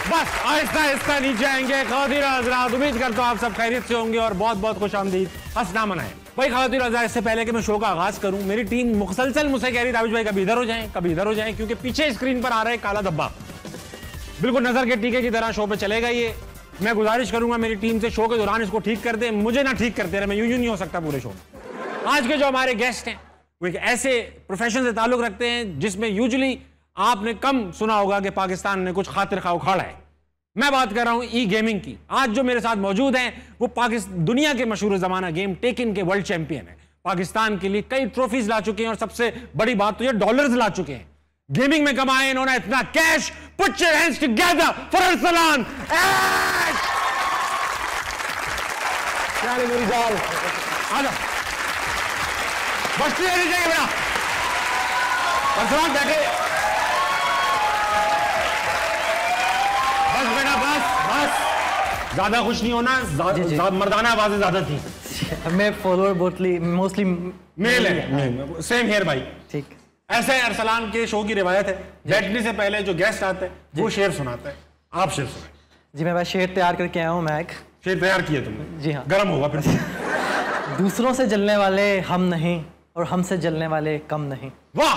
बस आहिस्ता आहिस्ता नीचे आएंगे। ख़वातीन और हज़रात, उम्मीद करता हूँ आप सब खैरियत से होंगे और बहुत बहुत खुशामदीद, हंसना मनाएं। भाई ख़वातीन और हज़रात, इससे पहले कि मैं शो का आगाज़ करूँ, मेरी टीम मुसलसल मुझसे कह रही दाविश भाई कभी इधर हो जाएं, कभी इधर हो जाएं, क्योंकि पीछे स्क्रीन पर आ रहा है काला धब्बा, बिल्कुल नजर के टीके की तरह शो पे चलेगा ये। मैं गुजारिश करूंगा मेरी टीम से शो के दौरान इसको ठीक कर दे, मुझे ना ठीक करते रहे, मैं यूं नहीं हो सकता पूरे शो में। आज के जो हमारे गेस्ट हैं वो एक ऐसे प्रोफेशन से ताल्लुक रखते हैं जिसमें यूजुअली आपने कम सुना होगा कि पाकिस्तान ने कुछ खातिर खा उखाड़ा है। मैं बात कर रहा हूं ई गेमिंग की। आज जो मेरे साथ मौजूद हैं वो पाकिस्तान दुनिया के मशहूर जमाना गेम टेकन के वर्ल्ड चैंपियन है। पाकिस्तान के लिए कई ट्रॉफीज ला चुके हैं और सबसे बड़ी बात तो ये डॉलर्स ला चुके हैं। गेमिंग में कमाए इन्होंने इतना cash. Put your hands together for Arsalan Ash. क्या रे मेरी जान, आ जा, बस नहीं चाहिए बेटा। अरसलान बैठे, बस बेटा बस बस, ज्यादा खुश नहीं होना, मर्दाना आवाजें ज्यादा थी। मैं फॉलोअर मोस्टली मेल है, सेम हियर भाई। ठीक, ऐसे अरसलान के शो की रिवायत है, बैठने से पहले जो गेस्ट आते हैं वो शेर सुनाते हैं। आप शेर सुनाए। जी मैं शेर तैयार करके आया हूँ। मैं एक शेर तैयार किया तुमने? जी हाँ। गर्म होगा फिर। दूसरों से जलने वाले हम नहीं और हमसे जलने वाले कम नहीं। वाह,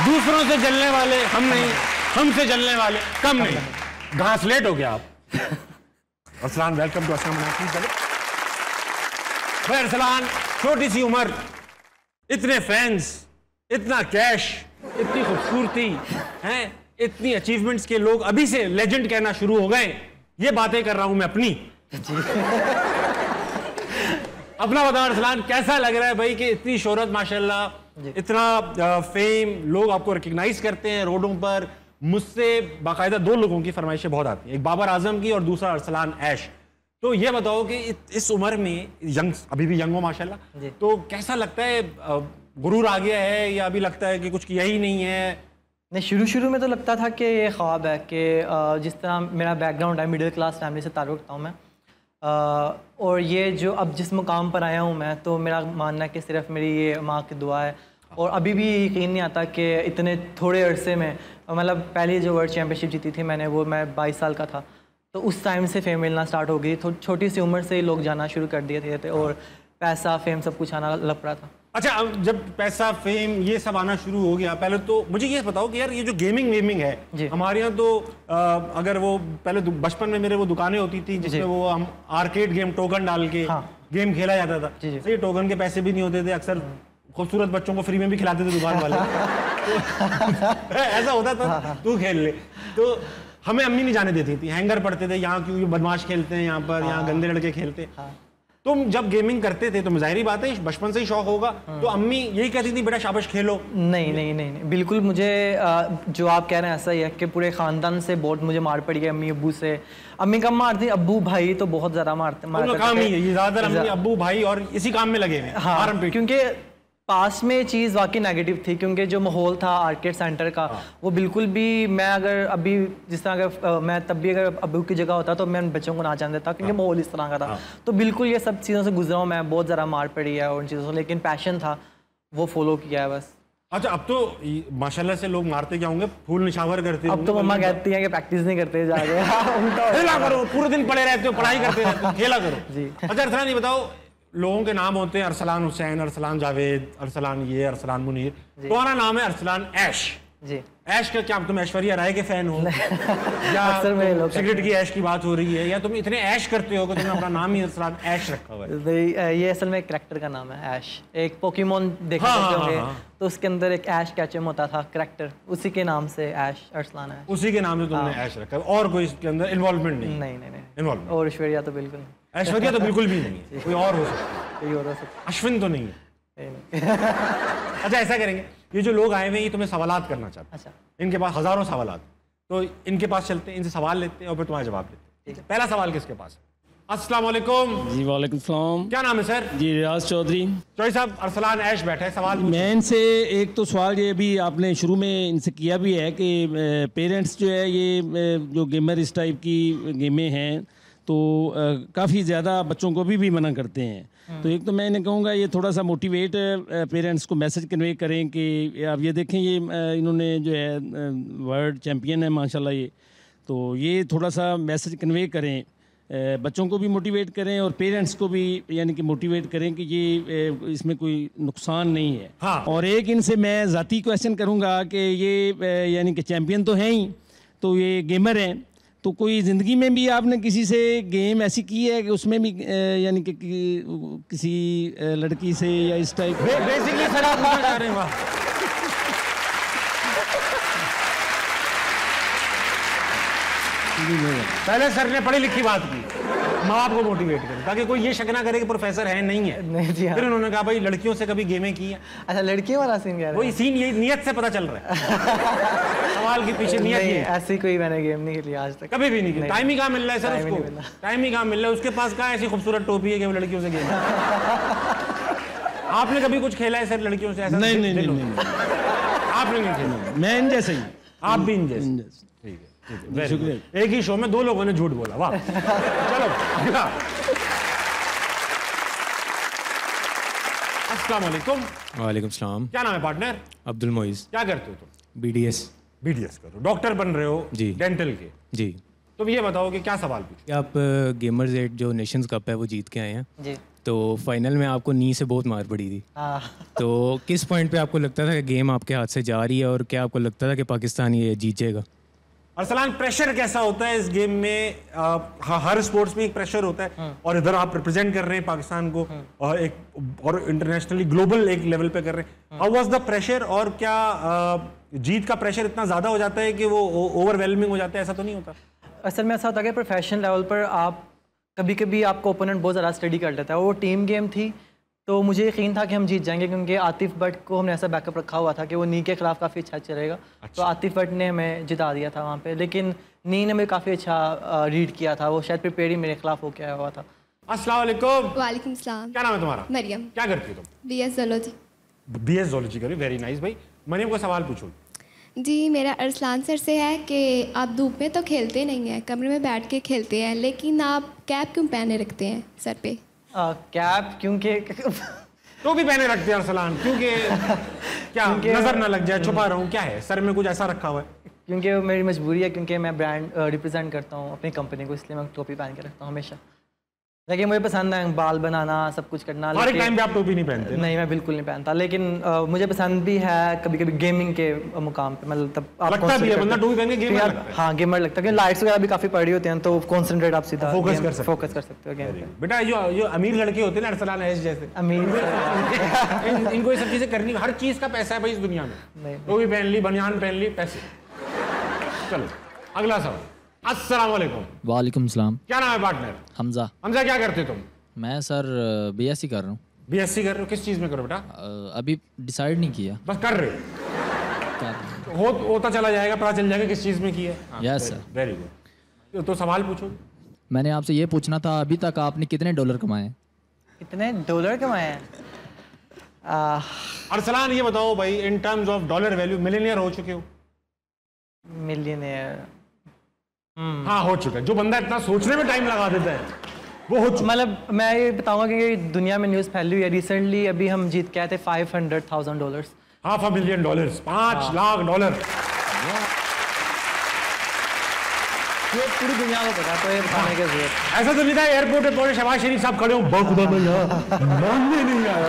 दूसरों से जलने वाले हम नहीं, हमसे जलने वाले कम नहीं। घास लेट हो गया आप। Arsalan welcome to Aslam. भाई अरसलान, छोटी सी उम्र, इतने फैंस, इतना कैश, इतनी खूबसूरती हैं, इतनी अचीवमेंट्स के लोग अभी से लेजेंड कहना शुरू हो गए। ये बातें कर रहा हूं मैं अपनी। अपना बताओ अरसलान, कैसा लग रहा है भाई कि इतनी शोहरत माशाल्लाह, इतना फेम, लोग आपको रिकग्नाइज करते हैं रोडों पर। मुझसे बाकायदा दो लोगों की फरमाइशें बहुत आती हैं, एक बाबर आजम की और दूसरा अरसलान ऐश। तो ये बताओ कि इस उम्र में यंग, अभी भी यंग हो माशाल्लाह, तो कैसा लगता है? गुरूर आ गया है या अभी लगता है कि कुछ किया ही नहीं है? नहीं, शुरू में तो लगता था कि ये ख्वाब है कि जिस तरह मेरा बैकग्राउंड है, मिडिल क्लास फैमिली से ताल्लुक़ रखता हूँ मैं, और ये जो अब जिस मुकाम पर आया हूँ मैं, तो मेरा मानना है कि सिर्फ मेरी ये माँ की दुआ है। और अभी भी यकीन नहीं आता कि इतने थोड़े अरसे में, मतलब पहली जो वर्ल्ड चैम्पियनशिप जीती थी मैंने, वो मैं 22 साल का था, तो उस टाइम से फेम मिलना स्टार्ट हो गई। तो छोटी सी उम्र से ही लोग जाना शुरू कर दिए थे और पैसा फेम सब कुछ आना लग पड़ा था। अच्छा, जब पैसा फेम ये सब आना शुरू हो गया, पहले तो मुझे ये बताओ कि यार ये जो गेमिंग है हमारे यहाँ, तो अगर वो पहले बचपन में मेरे वो दुकानें होती थी जिसमें वो हम आर्केड गेम टोकन डाल के गेम खेला जाता था। तो ये टोकन के पैसे भी नहीं होते थे, अक्सर खूबसूरत बच्चों को फ्री में भी खिलाते थे दुकान वाले। तो ऐसा होता था, तू खेल ले। तो हमें अम्मी नहीं जाने देती थी, हैंगर पड़ते थे यहाँ, क्यों बदमाश खेलते हैं यहाँ पर, यहाँ गंदे लड़के खेलते हैं। तुम जब गेमिंग करते थे तो जाहिर बात है बचपन से ही शौक होगा, तो अम्मी यही कहती थी बेटा शाबाश खेलो? नहीं, बिल्कुल। मुझे जो आप कह रहे हैं ऐसा ही है कि पूरे ख़ानदान से बहुत मुझे मार पड़ी है। अम्मी अब्बू से, अम्मी कम मारती, अब्बू भाई तो बहुत ज़्यादा मारते काम ही है ये, ज़्यादातर अम्मी अब्बू भाई और इसी काम में लगे हुए। हाँ, क्योंकि पास में चीज़ वाकई नेगेटिव थी, क्योंकि जो माहौल था आर्केड सेंटर का, वो बिल्कुल भी, मैं अगर अभी जिस तरह अगर मैं तब भी अगर अबू की जगह होता तो मैं उन बच्चों को ना जान देता, क्योंकि माहौल इस तरह का था। तो बिल्कुल ये सब चीज़ों से गुजरा हूँ मैं, बहुत ज़्यादा मार पड़ी है उन चीज़ों से, लेकिन पैशन था वो फॉलो किया है बस। अच्छा, अब तो माशाल्लाह से लोग मारते क्या होंगे, फूल निशावर करते। अब तो मम्मा कहती है कि प्रैक्टिस नहीं करते जाके। खेला करो, पूरे दिन पड़े रहते हो, पढ़ाई करते रहते हो, खेला करो जी। अच्छा अरसलान, ये बताओ, लोगों के नाम होते हैं अरसलान हुसैन, अरसलान जावेद, अरसलान ये, अरसलान मुनीर, तुम्हारा नाम है अरसलान ऐश जी। ऐश का क्या तुम ऐश्वर्या राय के फैन हो या सिगरेट की ऐश की बात हो रही है, या तुम इतने ऐश करते हो कि तुमने अपना नाम ही अरसलान ऐश रखा हुआ है? ये असल में एक करैक्टर का नाम है ऐश। एक पोकेमॉन देखा होंगे तो उसके अंदर एक ऐश कैचम होता था करैक्टर, उसी के नाम से ऐश, अरसलान ऐश, उसी के नाम से तुमने ऐश रखा। और कोई इसके अंदर इन्वॉल्वमेंट नहीं? नहीं इन्वॉल्वमेंट। और ऐश्वर्या तो बिल्कुल नहीं, ऐश्वर्या तो बिल्कुल भी नहीं है। कोई और हो सकता, कोई और हो सकता, अश्विन तो नहीं है? अच्छा ऐसा करेंगे, ये जो लोग आए हुए हैं ये तुम्हें सवालात करना चाहते हैं। अच्छा, इनके पास हजारों सवालात, तो इनके पास चलते हैं, इनसे सवाल लेते हैं और फिर तुम्हारा जवाब लेते हैं। पहला सवाल किसके पास है? अस्सलाम वालेकुम। जी वालेकुम सलाम। क्या नाम है सर? जी रियाज चौधरी। चौधरी साहब, अरसलान ऐश बैठा है, सवाल मैं इनसे एक तो सवाल ये भी आपने शुरू में इनसे किया भी है कि पेरेंट्स जो है ये जो गेमर इस टाइप की गेमें हैं तो काफ़ी ज़्यादा बच्चों को भी मना करते हैं। तो एक तो मैं इन्हें कहूँगा ये थोड़ा सा मोटिवेट पेरेंट्स को मैसेज कन्वे करें कि आप ये देखें, ये इन्होंने जो है वर्ल्ड चैम्पियन है माशाल्लाह ये, तो ये थोड़ा सा मैसेज कन्वे करें, बच्चों को भी मोटिवेट करें और पेरेंट्स को भी यानी कि मोटिवेट करें कि ये इसमें कोई नुकसान नहीं है। हाँ। और एक इनसे मैं ज़ाती क्वेश्चन करूँगा कि ये यानी कि चैम्पियन तो हैं ही, तो ये गेमर हैं, तो कोई ज़िंदगी में भी आपने किसी से गेम ऐसी की है कि उसमें भी यानी कि किसी लड़की से या इस टाइप? बेसिकली सर आप पूछना चाह रहे हैं? पहले सर ने पढ़ी लिखी बात की, माँ बाप को मोटिवेट करें ताकि कोई ये शक ना करे कि प्रोफेसर है नहीं है। नहीं जी, फिर उन्होंने कहा भाई लड़कियों से कभी गेमें की है? अच्छा, लड़कियों वाला सीन कह रहे हैं? वही सीन, यही नियत से पता चल रहा है। सवाल के पीछे नियत नहीं, है। ऐसी कोई मैंने गेम नहीं खेली आज तक, कभी भी नहीं खेली। टाइम ही कहाँ मिल रहा है सर उसको? टाइम ही कहाँ मिल रहा है? उसके पास कहाँ ऐसी खूबसूरत टोपी है कि वो लड़कियों से गेम? आपने कभी कुछ खेला है सर लड़कियों से? ऐसा नहीं, आपने नहीं खेला? मैं इन जैसे ही। आप भी इन जैसे? ठीक है, शुक्रिया। एक ही शो में 2 लोगों ने झूठ बोला, वाह। चलो अगला। अस्सलाम वालेकुम। वालेकुम सलाम। क्या नाम है पार्टनर? अब्दुल मोइज़। क्या करते हो तुम? BDS। BDS करो, डॉक्टर बन रहे हो जी, डेंटल के। जी। तुम ये बताओ कि क्या सवाल पूछो? आप गेमर्स 8 जो नेशंस कप है वो जीत के आए हैं जी। तो फाइनल में आपको नी से बहुत मार पड़ी थी। तो किस पॉइंट पे आपको लगता था कि गेम आपके हाथ से जा रही है और क्या आपको लगता था कि पाकिस्तान ये जीतेगा? अरसलान, प्रेशर कैसा होता है इस गेम में? हर स्पोर्ट्स में एक प्रेशर होता है और इधर आप रिप्रेजेंट कर रहे हैं पाकिस्तान को और इंटरनेशनली ग्लोबल एक लेवल पे कर रहे हैं। How was the pressure? और क्या जीत का प्रेशर इतना ज्यादा हो जाता है कि वो ओवरवेलमिंग हो जाता है? ऐसा तो नहीं होता? असल में ऐसा होता है कि प्रोफेशनल लेवल पर आप कभी कभी आपको ओपोनेंट बहुत ज़्यादा स्टडी कर लेता है। वो टीम गेम थी तो मुझे यकीन था कि हम जीत जाएंगे क्योंकि आतिफ भट्ट को हमने ऐसा बैकअप रखा हुआ था कि वो नी के खिलाफ काफ़ी अच्छा चलेगा। तो आतिफ भट्ट ने हमें जिता दिया था वहाँ पे, लेकिन नी ने मुझे काफ़ी अच्छा रीड किया था। वो शायद प्रिपेयर ही मेरे खिलाफ हो गया हुआ था। अस्सलाम वालेकुम। वालेकुम सलाम। क्या नाम है तुम्हारा? मरियम। क्या करती हो तुम? BS zoology. BS ज़ूलॉजी करी, वेरी नाइस भाई। मरियम को सवाल पूछो। जी, मेरा अरसलान सर से है कि आप धूप में तो खेलते नहीं हैं, कमरे में बैठ के खेलते हैं, लेकिन आप कैप क्यों पहने रखते हैं सर पे? कैप क्योंकि तो भी पहने रखते हैं अरसलान, क्योंकि क्या नजर ना लग जाए, छुपा रहा हूँ? क्या है सर में कुछ ऐसा रखा हुआ है? क्योंकि मेरी मजबूरी है, क्योंकि मैं ब्रांड रिप्रेजेंट करता हूँ अपनी कंपनी को, इसलिए मैं टोपी पहन के रखता हूँ हमेशा। लेकिन मुझे पसंद है बाल बनाना, सब कुछ करना। हर एक टाइम पे आप टोपी नहीं पहनते? नहीं, मैं बिल्कुल नहीं पहनता, लेकिन मुझे पसंद भी है कभी कभी गेमिंग के मुकाम पे। मतलब तब लगता भी है बंदा टोपी पहन के गेमर लगता है। हाँ, गेमर लगता है क्योंकि लाइट्स वगैरह भी काफ़ी पड़ी होती हैं तो कॉन्सेंट्रेट आप सीधा फोकस कर सकते हो गेम पे। बेटा जो अमीर लड़के होते हैं ना अरसलान ऐश जैसे अमीर इनको ये सब चीजें करनी, हर चीज का पैसा है भाई इस दुनिया में। टोपी पहन ली, बनियान पहन ली, पैसे। चलो अगला सवाल। अस्सलाम वालेकुम। वालेकुम सलाम। क्या नाम है पार्टनर? हमजा। हमजा, क्या करते तुम? मैं सर BSc कर रहा हूँ। BSc कर रहे हो? किस चीज़ में करो बेटा? अभी डिसाइड नहीं किया, बस कर रहे हो? होता चला जाएगा, पता चल जाएगा किस चीज़ में किया है। Yes sir. Very good. तो सवाल पूछो। मैंने आपसे ये पूछना था, अभी तक आपने कितने डॉलर कमाए हैं? कितने डॉलर कमाए हैं? अरसलान ये बताओ भाई, in terms of dollar value millionaire हो चुके हो? मिलियनियर हाँ हो चुका है। जो बंदा इतना सोचने में टाइम लगा देता है वो हो चुका। मतलब मैं ये बताऊंगा कि दुनिया में न्यूज़ फैली हुई है रिसेंटली, अभी हम जीत के आए थे $500,000। $500,000, $5 लाख। ये पूरी दुनिया को पता है, तो ये बताने की जरूरत है। ऐसा तो नहीं था एयरपोर्ट पे पहुंचे शहबाज शरीफ साहब खड़े हो, खुदा में मानने नहीं आया।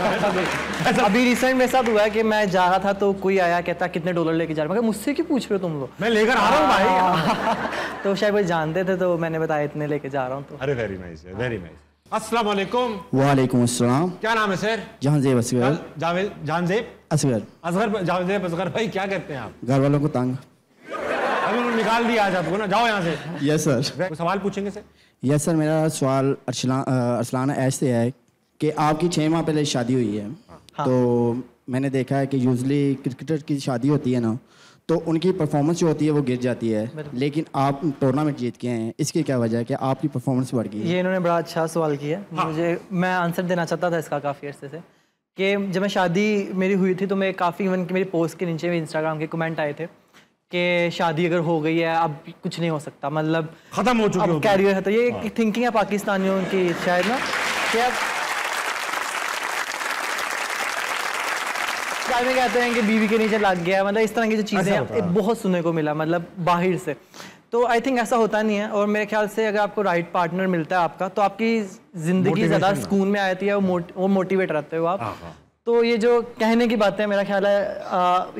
ऐसा अभी रिसेंट में सब हुआ है कि मैं जा रहा था तो कोई आया कहता कितने डॉलर लेके जा रहे हो, मगर मुझसे क्यों पूछ रहे हो तुम लोग? मैं लेकर आ रहा हूँ भाई। तो शायद वो जानते थे तो मैंने बताया इतने लेके जा रहा हूँ। तो अरे वेरी नाइस, वेरी नाइस। अस्सलाम वालेकुम। वालेकुम अस्सलाम। क्या नाम है सर? जहांजेब असगर। जहांजेब असगर। असगर, जहांजेब असगर भाई, क्या कहते हैं आप? घर वालों को तंग। अभी उन्होंने निकाल दिया आज आपको ना, जाओ यहाँ से। Yes sir. सवाल पूछेंगे सर? यस सर, मेरा सवाल अरसलान ऐश से है कि आपकी 6 माह पहले शादी हुई है। हाँ। तो मैंने देखा है कि यूजली क्रिकेटर की शादी होती है ना, तो उनकी परफॉर्मेंस जो होती है वो गिर जाती है, लेकिन आप टूर्नामेंट जीत के हैं, इसकी क्या वजह है कि आपकी परफॉर्मेंस बढ़ गई? ये इन्होंने बड़ा अच्छा सवाल किया। हाँ। मैं आंसर देना चाहता था इसका काफ़ी अर्से से कि जब मैं शादी मेरी हुई थी तो मैं काफ़ी, इवन कि मेरी पोस्ट के नीचे भी इंस्टाग्राम के कमेंट आए थे कि शादी अगर हो गई है अब कुछ नहीं हो सकता, मतलब खत्म हो चुकी है, कैरियर है। तो ये एक थिंकिंग है पाकिस्तानियों की शायद ना, कि अब में कहते हैं कि बीवी के नीचे लग गया, मतलब इस तरह की जो चीज़ें हैं बहुत सुनने को मिला, मतलब बाहर से। तो आई थिंक ऐसा होता नहीं है, और मेरे ख्याल से अगर आपको राइट पार्टनर मिलता है आपका, तो आपकी ज़िंदगी ज़्यादा सुकून में आती है, वो मोटिवेट रहते हो आप। तो ये जो कहने की बातें मेरा ख्याल है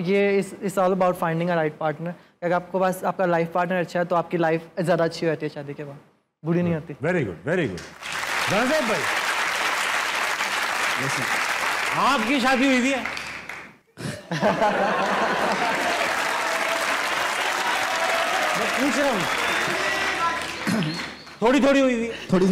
ये इस all about finding a right partner. अगर आपको पास आपका लाइफ पार्टनर अच्छा है तो आपकी लाइफ ज़्यादा अच्छी होती है शादी के बाद, बुरी नहीं होती। Very good, very good. भाई आपकी शादी हुई थी? मैं पूछ रहा हूँ। थोड़ी थोड़ी हुई थी? थोड़ी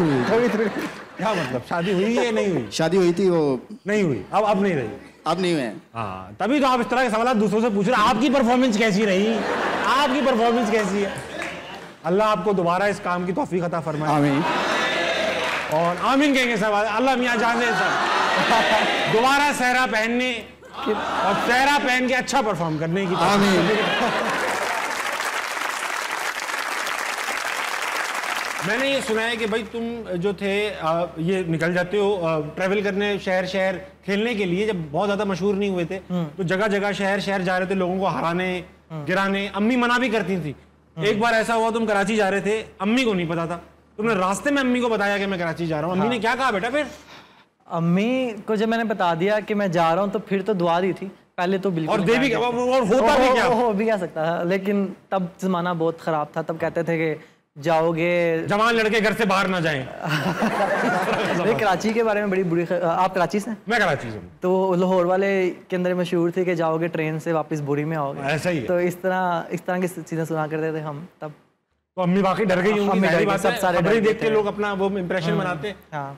थोड़ी क्या मतलब, शादी हुई है या नहीं हुई? शादी हुई थी, वो नहीं हुई, अब नहीं रही। अब नहीं हुए। हाँ, तभी तो आप इस तरह के सवाल दूसरों से पूछ रहे हैं। आपकी परफॉर्मेंस कैसी रही? आपकी परफॉर्मेंस कैसी है? अल्लाह आपको दोबारा इस काम की तौफीक अता फरमाए। आमीन। और आमीन कहेंगे सब, अल्लाह मियाँ जाने सब दोबारा सहरा पहनने और सहरा पहन के अच्छा परफॉर्म करने की। आमीन। मैंने ये सुना है कि भाई तुम जो थे ये निकल जाते हो ट्रैवल करने शहर शहर खेलने के लिए, जब बहुत ज्यादा मशहूर नहीं हुए थे तो जगह जगह शहर शहर जा रहे थे, लोगों को हराने गिराने। अम्मी मना भी करती थी। एक बार ऐसा हुआ तुम कराची जा रहे थे, अम्मी को नहीं पता था, तुमने रास्ते में अम्मी को बताया कि मैं कराची जा रहा हूँ। अम्मी ने क्या कहा बेटा फिर? अम्मी को जब मैंने बता दिया कि मैं जा रहा हूँ तो फिर तो दुआ दी थी पहले तो बिल्कुल। और दे भी क्या, और होता भी क्या? हो भी क्या सकता था, लेकिन तब जमाना बहुत खराब था। तब कहते थे कि जाओगे, जवान लड़के घर से बाहर ना जाएं। कराची के बारे में बड़ी बुरी आप कराची से? मैं कराची से। तो लाहौर वाले के अंदर मशहूर थे कि जाओगे ट्रेन से वापस बुरी में आओगे। ऐसा ही है। तो इस तरह की चीजें सुना करते थे हम तब। तो अम्मी वाकई डर गई होंगी, सब सारे खबरें देख के लोग अपना वो इंप्रेशन बनाते।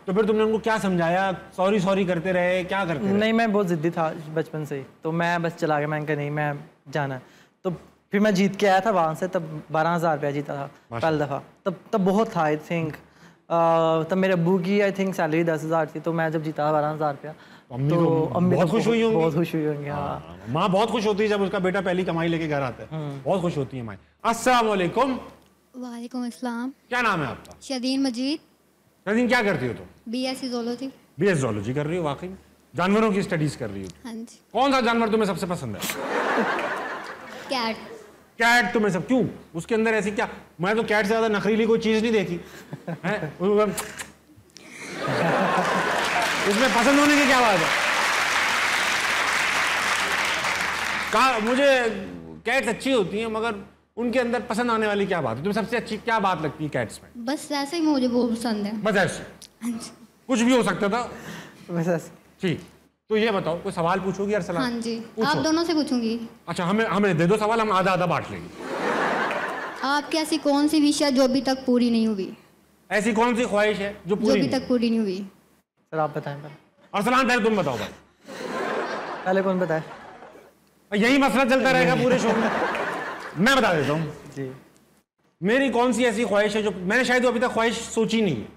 तो फिर तुमने उनको क्या समझाया? सॉरी सॉरी करते रहे, क्या करते रहे? नहीं, मैं बहुत जिद्दी था बचपन से ही, तो मैं बस चला गया। मैंने कहा नहीं, मैं जाना है। तो फिर मैं जीत के आया था वहाँ से, तब 12,000 रुपया जीता था पहली दफ़ा। तब बहुत था आई थिंक। तब मेरे अब्बू की आई थिंक सैलरी 10,000 थी, तो मैं जब जीता 12,000 रुपया तो अम्मी बहुत खुश हुई होंगी। बहुत खुश हुई होंगी। हाँ, माँ बहुत खुश होती है जब उसका बेटा पहली कमाई लेके घर आता है, बहुत खुश होती है माँ। अस्सलाम वालेकुम। वालेकुम अस्सलाम। क्या नाम है आपका? शदीन मजीद। शदीन क्या करती हो तुम? BSc zoology. BSc ज़ूलॉजी कर रही हो? वाकई जानवरों की स्टडीज कर रही हो? हाँ जी। कौन सा जानवर तुम्हें सबसे पसंद है? कैट। कैट तुम्हें सब क्यों? उसके अंदर ऐसी क्या? मैं तो कैट से ज्यादा नखरीली कोई चीज नहीं देखी है। इसमें पसंद होने की क्या बात है? मुझे कैट्स अच्छी होती हैं, मगर उनके अंदर पसंद आने वाली क्या बात है? तुम्हें सबसे अच्छी क्या बात लगती है कैट्स में? बस ऐसे ही मुझे बहुत पसंद है। बस ऐसे? कुछ भी हो सकता था बस ऐसे। ठीक, तो ये बताओ, कोई सवाल पूछोगी अरसलान? हाँ जी, आप दोनों से पूछूंगी। अच्छा, हमें दे दो सवाल, हम आधा आधा बांट लेंगे। आपकी ऐसी कौन सी विश है जो अभी तक पूरी नहीं हुई? ऐसी कौन सी ख्वाहिश है जो अभी तक पूरी नहीं हुई? सर आप बताएं। अरसलान पहले तुम बताओ भाई। पहले कौन बताए? यही मसला चलता रहेगा पूरे शो में। मैं बता देता हूँ जी। मेरी कौन सी ऐसी ख्वाहिश है जो मैंने शायद अभी तक ख्वाहिश सोची नहीं है।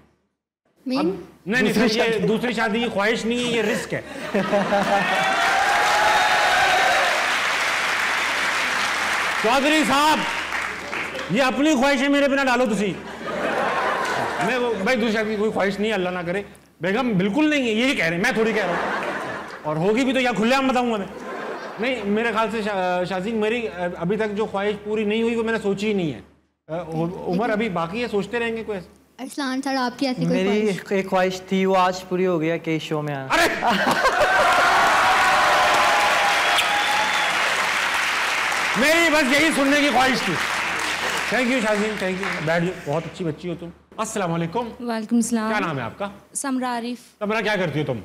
नहीं, ये दूसरी शादी की ख्वाहिश नहीं है, ये रिस्क है। चौधरी साहब, ये अपनी ख्वाहिशें मेरे पे ना डालो तुसी। मैं भाई दूसरी शादी की कोई ख्वाहिश नहीं है, अल्लाह ना करे। बेगम बिल्कुल नहीं है, यही कह रहे हैं, मैं थोड़ी कह रहा हूँ। और होगी भी तो या खुलेआम बताऊंगा मैं। नहीं, मेरे ख्याल से शाज़ीन, मेरी अभी तक जो ख्वाहिश पूरी नहीं हुई वो मैंने सोची ही नहीं है। उम्र अभी बाकी है, सोचते रहेंगे कोई। अरसलान सर, आपकी ऐसी कोई मेरी एक ख्वाहिश थी, वो आज पूरी हो गया कि शो में आना। अरे मेरी बस यही सुनने की ख्वाहिश थी। Thank you Shazeen, thank you. बैठ जाओ, बहुत अच्छी बच्ची हो तुम। अस्सलाम वालेकुम। वालेकुम सलाम। क्या नाम है आपका? समरा आरिफ। समरा, क्या करती हो तुम?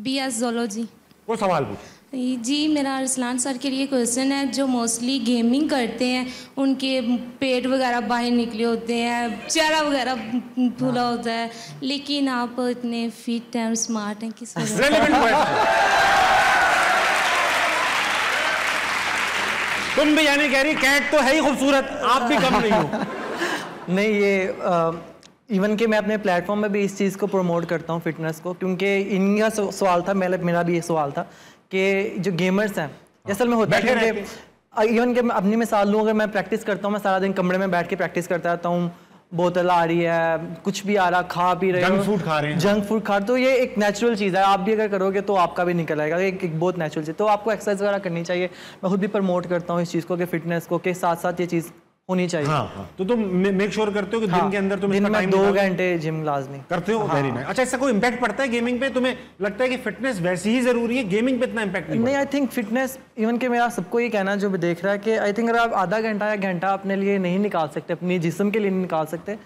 BS zoology. वो सवाल पूछ। जी, मेरा अरसलान सर के लिए क्वेश्चन है, जो मोस्टली गेमिंग करते हैं उनके पेट वगैरह बाहर निकले होते हैं, चेहरा वगैरह फूला होता है, लेकिन आप इतने फिट हैं और स्मार्ट हैं, किस तुम भी यानी कह रही कैट तो है ही खूबसूरत, आप भी कम नहीं हो। नहीं, ये इवन कि मैं अपने प्लेटफॉर्म में भी इस चीज़ को प्रमोट करता हूँ, फिटनेस को, क्योंकि इनका सवाल था, मेरा भी ये सवाल था कि जो गेमर्स हैं, असल में होता है कि इवन कि मैं अपनी मिसाल लूँ, अगर मैं प्रैक्टिस करता हूँ, मैं सारा दिन कमरे में बैठ के प्रैक्टिस करता रहता हूँ, बोतल आ रही है, कुछ भी आ रहा, खा पी रहे हो, जंक फूड खा रहे हैं, जंक फूड खा, तो ये एक नेचुरल चीज़ है। आप भी अगर करोगे तो आपका भी निकल आएगा, एक बहुत नेचुरल चीज़। तो आपको एक्सरसाइज वगैरह करनी चाहिए। मैं खुद भी प्रमोट करता हूँ इस चीज़ को, कि फिटनेस को, के साथ साथ ये चीज़ होनी चाहिए। हाँ। तो तुम मेक श्योर करते हो कि दिन के अंदर तुम दिन में 2 घंटे जिम लाजमी करते हो? Very nice. अच्छा, इसका कोई इम्पैक्ट पड़ता है गेमिंग पे? तुम्हें लगता है कि फिटनेस वैसी ही जरूरी है, गेमिंग पे इतना इम्पैक्ट नहीं? आई थिंक फिटनेस इवन के मेरा सबको ये कहना जो भी देख रहा है कि आई थिंक अगर आप आधा घंटा या घंटा अपने लिए नहीं निकाल सकते, अपनी जिस्म के लिए नहीं निकाल सकते,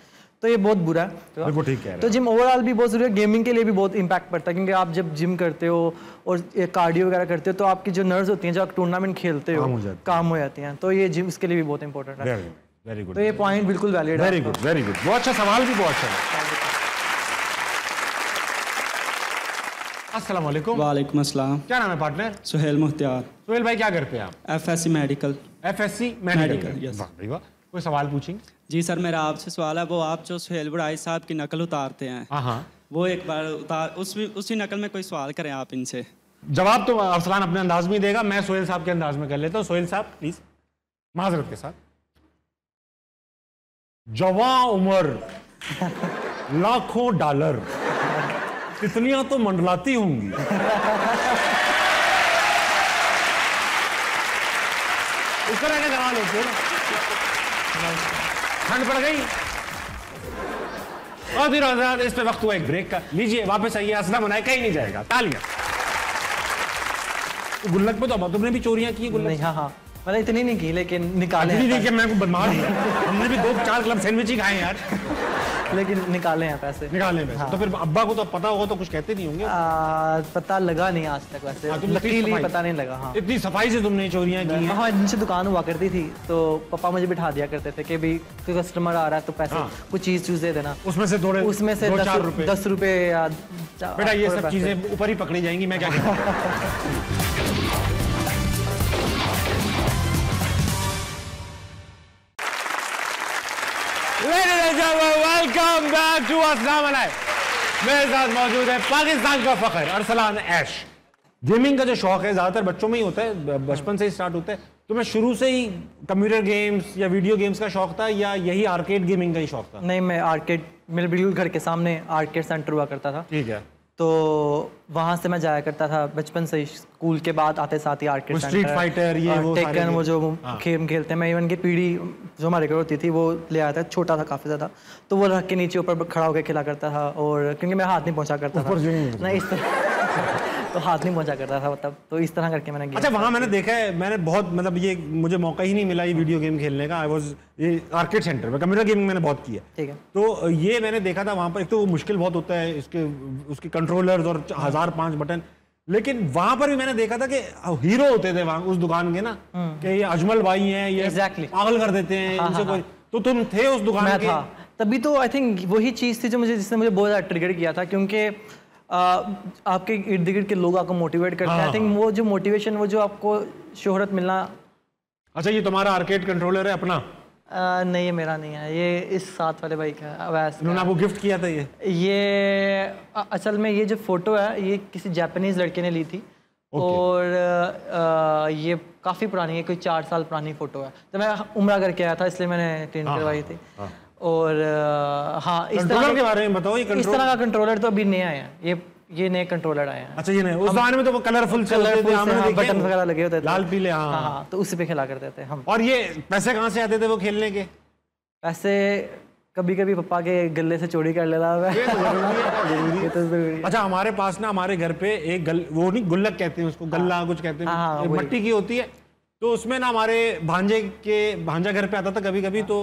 तो ये बहुत बुरा है। बिल्कुल ठीक है। तो जिम ओवरऑल भी बहुत जरूरी है, गेमिंग के लिए भी बहुत इंपैक्ट पड़ता है, क्योंकि आप जब जिम करते हो और कार्डियो वगैरह करते हो तो आपकी जो नर्व्स होती हैं, जो आप टूर्नामेंट खेलते हो काम हो जाती हैं, तो ये जिम इसके लिए भी बहुत इंपॉर्टेंट है। Very good. तो ये पॉइंट बिल्कुल वैलिड है। Very good, very good. बहुत अच्छा सवाल भी, बहुत अच्छा। अस्सलाम वालेकुम। वालेकुम अस्सलाम। क्या नाम है पार्टनर? सुहेल मुख्तियार। सुहेल भाई क्या करते हैं आप? FSC medical. FSC medical, yes. वाह, कोई सवाल पूछेंगे? जी सर, मेरा आपसे सवाल है, वो आप जो सुहेल बुढ़ाई साहब की नकल उतारते हैं, हाँ, वो एक बार उसी नकल में कोई सवाल करें आप इनसे। जवाब तो अरसलान अपने अंदाज में देगा, मैं सोहेल साहब के अंदाज में कर लेता हूँ। सोहेल साहब प्लीज, माजरत के साथ। जवां उम्र लाखों डॉलर, तितलियां तो मंडलाती होंगी। इस तरह के सवाल होते हैं। ठंड पड़ गई और फिर आजाद, इस पे वक्त हुआ एक ब्रेक का। लीजिए वापस आइए, असला मनाए कहीं नहीं जाएगा, तालियां। गुल्लक पे तो तुमने भी चोरियां की? गुल्लक? हाँ, मैंने इतनी नहीं की, लेकिन निकाले हैं। मैं को बदमाश हूं, हमने भी 2-4 क्लब सैंडविच ही खाए यार, लेकिन निकाले हैं पैसे। निकाले पैसे। हाँ। तो फिर अब्बा को तो पता होगा, तो कुछ कहते नहीं होंगे? पता लगा नहीं आज तक वैसे। लकीली पता नहीं लगा। हाँ। इतनी सफाई से तुमने चोरियां की हैं? हाँ, नीचे दुकान हुआ करती थी, तो पापा मुझे बिठा दिया करते थे कि भाई कोई कस्टमर आ रहा है तो पैसे कुछ चीज दे देना, उसमें से 10 रुपए या बेटा ये सब चीजें ऊपर ही पकड़ी जाएंगी। मैं क्या कहता वेलकम बैक टू अस्सलाम वालेकुम। मेरे साथ मौजूद है पाकिस्तान का फखर अरसलान ऐश। गेमिंग का जो शौक है ज्यादातर बच्चों में ही होता है, बचपन से ही स्टार्ट होता है। तुम्हें शुरू से ही कंप्यूटर गेम्स या वीडियो गेम्स का शौक था, या यही आर्केड गेमिंग का ही शौक था? नहीं, मैं आर्केड, मेरे बिल्कुल घर के सामने आर्केड सेंटर हुआ करता था। ठीक है। तो वहाँ से मैं जाया करता था बचपन से ही, स्कूल के बाद आते साथ ही आर्केड सेंटर, स्ट्रीट फाइटर, ये वो टेकन, वो जो गेम खेलते हैं। मैं इवन की पीढ़ी जो हमारे घर होती थी वो ले आया था, छोटा था काफ़ी ज़्यादा, तो वो रख के नीचे ऊपर खड़ा होकर खेला करता था। और क्योंकि मैं हाथ नहीं पहुँचा करता था, नहीं इस तरह तो हाथ नहीं पहुँचा करता था तब, तो इस तरह करके मैंने। अच्छा, वहाँ मैंने देखा है, मैंने बहुत मतलब ये मुझे मौका ही नहीं मिला ये वीडियो गेम खेलने का। आई वाज ये आर्केड सेंटर में कंप्यूटर गेमिंग मैंने बहुत किया। ठीक है। तो ये मैंने देखा था वहाँ पर, एक तो वो मुश्किल बहुत होता है, उसके कंट्रोलर्स और 1005 बटन, लेकिन वहाँ पर भी मैंने देखा था कि हीरो होते थे वहाँ उस दुकान के ना, कि ये अजमल भाई हैं, ये पागल कर देते हैं इनसे कोई। तो तुम थे उस दुकान के? तभी तो आई थिंक वही चीज़ थी जो जिसने मुझे बहुत ज़्यादा ट्रिगर किया था, क्योंकि आपके इर्द गिर्द के लोग आपको मोटिवेट करते हैं। आई थिंक वो जो मोटिवेशन, वो जो आपको शोहरत मिलना। अच्छा, ये तुम्हारा आर्केड कंट्रोलर है अपना? नहीं, ये मेरा नहीं है, ये इस साथ वाले भाई का है। वैसे उन्होंने आपको गिफ्ट किया था ये असल में ये जो फोटो है ये किसी जापानीज लड़के ने ली थी। और ये काफ़ी पुरानी है, कोई 4 साल पुरानी फोटो है। तो मैं उम्रा करके आया था, इसलिए मैंने ट्रेन करवाई थी। और हाँ, इस तरह के बारे में बताओ। इस तरह का कंट्रोलर तो अभी नए आए हैं, ये नए कंट्रोलर आए हैं। अच्छा, ये नए। उस जमाने में तो वो कलरफुल बटन वगैरह लगे होते थे, लाल पीले। हाँ, तो उसी पे खेला करते थे हम। और ये पैसे कहाँ से आते थे वो खेलने के? पैसे कभी कभी पापा के गले से चोरी कर लेता है। ये तो जरूरी। अच्छा, हमारे पास ना, हमारे घर पे एक वो नहीं, गुल्लक कहते हैं उसको, गल्ला कुछ कहते हैं, मट्टी की होती है। तो उसमें ना हमारे भांजा घर पे आता था कभी कभी, तो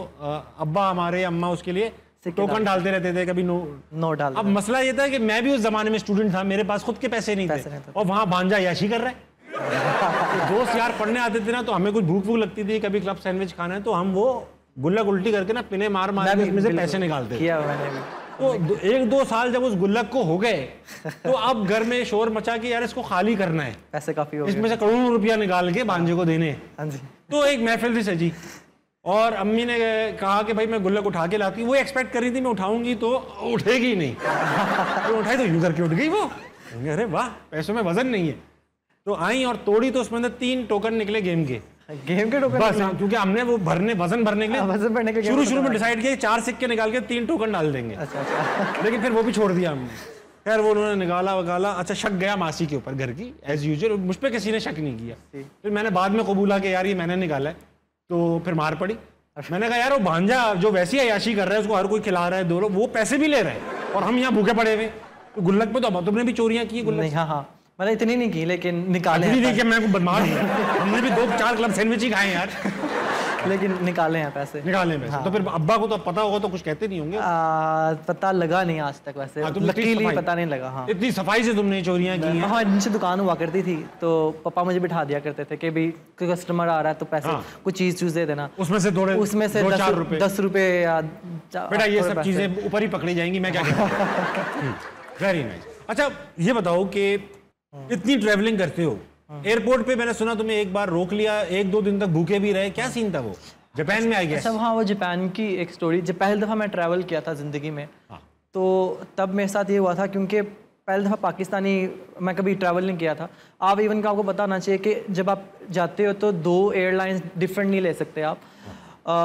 अब्बा हमारे, अम्मा उसके लिए टोकन डालते रहते थे, कभी नोट डाल। अब मसला ये था कि मैं भी उस जमाने में स्टूडेंट था, मेरे पास खुद के पैसे नहीं थे, और वहाँ भांजा याशी कर रहा है। तो दोस्त यार पढ़ने आते थे ना, तो हमें कुछ भूख लगती थी, कभी क्लब सैंडविच खाना है, तो हम वो गुल्लक उल्टी करके ना पिने मार के उसमें से पैसे निकालते थे। तो 1-2 साल जब उस गुल्लक को हो गए, तो अब घर में शोर मचा कि यार इसको खाली करना है, पैसे काफी हो गए, इसमें से करोड़ों रुपया निकाल के भांजे को देने। तो एक महफिल थी सजी, और अम्मी ने कहा कि भाई मैं गुल्लक उठा के लाती हूँ। वो एक्सपेक्ट कर रही थी मैं उठाऊंगी तो उठेगी नहीं, तो उठाई तो यूं करके उठ गई वो। अरे वाह, पैसों में वजन नहीं है। तो आई और तोड़ी, तो उसमें 3 टोकन निकले गेम के टोकन बस। क्योंकि हमने वो वजन भरने के लिए शुरू में डिसाइड किया 4 सिक्के निकाल के 3 टोकन डाल देंगे। अच्छा। लेकिन फिर वो भी छोड़ दिया हमने। खैर वो उन्होंने निकाला वकाला। अच्छा, शक गया मासी के ऊपर घर की, एज यूजुअल। मुझ पर किसी ने शक नहीं किया। फिर मैंने बाद में कबूला कि यार ये मैंने निकाला है, तो फिर मार पड़ी। मैंने कहा यार वो भांजा जो वैसी अयाशी कर रहा है उसको हर कोई खिला रहा है, दो लोग वो पैसे भी ले रहे हैं और हम यहाँ भूखे पड़े हुए। गुल्लक पे तो तुमने भी चोरियां की गुल्लक? हाँ हाँ, मैंने इतनी नहीं की लेकिन निकाले हैं। नहीं मैं बदमाश हमने भी 2-4 क्लब सैंडविच ही खाए यार लेकिन निकाले हैं पैसे। निकाले हैं पैसे। हाँ। तो फिर अब्बा को तो पता होगा तो कुछ कहते नहीं होंगे? पता लगा नहीं आज तक वैसे। लकीली पता नहीं लगा। हाँ। इतनी सफाई से तुमने चोरियां की हैं? हाँ, नीचे दुकान हुआ करती थी तो पापा मुझे बिठा दिया करते थे कि भाई कोई कस्टमर आ रहा है तो पैसे कुछ चीज दे देना, उसमें से 10 रुपए या बेटा ये सब चीजें ऊपर ही पकड़ी जाएंगी, मैं क्या कहूँ। Very nice. अच्छा ये बताओ कि इतनी ट्रेवलिंग करते हो, एयरपोर्ट पे मैंने सुना तुम्हें एक बार रोक लिया, 1-2 दिन तक भूखे भी रहे, क्या सीन था वो? जापान में आ गया? अच्छा हाँ, वो जापान की एक स्टोरी। जब पहली दफ़ा मैं ट्रैवल किया था ज़िंदगी में तो तब मेरे साथ ये हुआ था, क्योंकि पहली दफ़ा पाकिस्तानी मैं कभी ट्रैवल नहीं किया था। आप इवन का आपको पता होना चाहिए कि जब आप जाते हो तो 2 एयरलाइंस डिफरेंट नहीं ले सकते आप।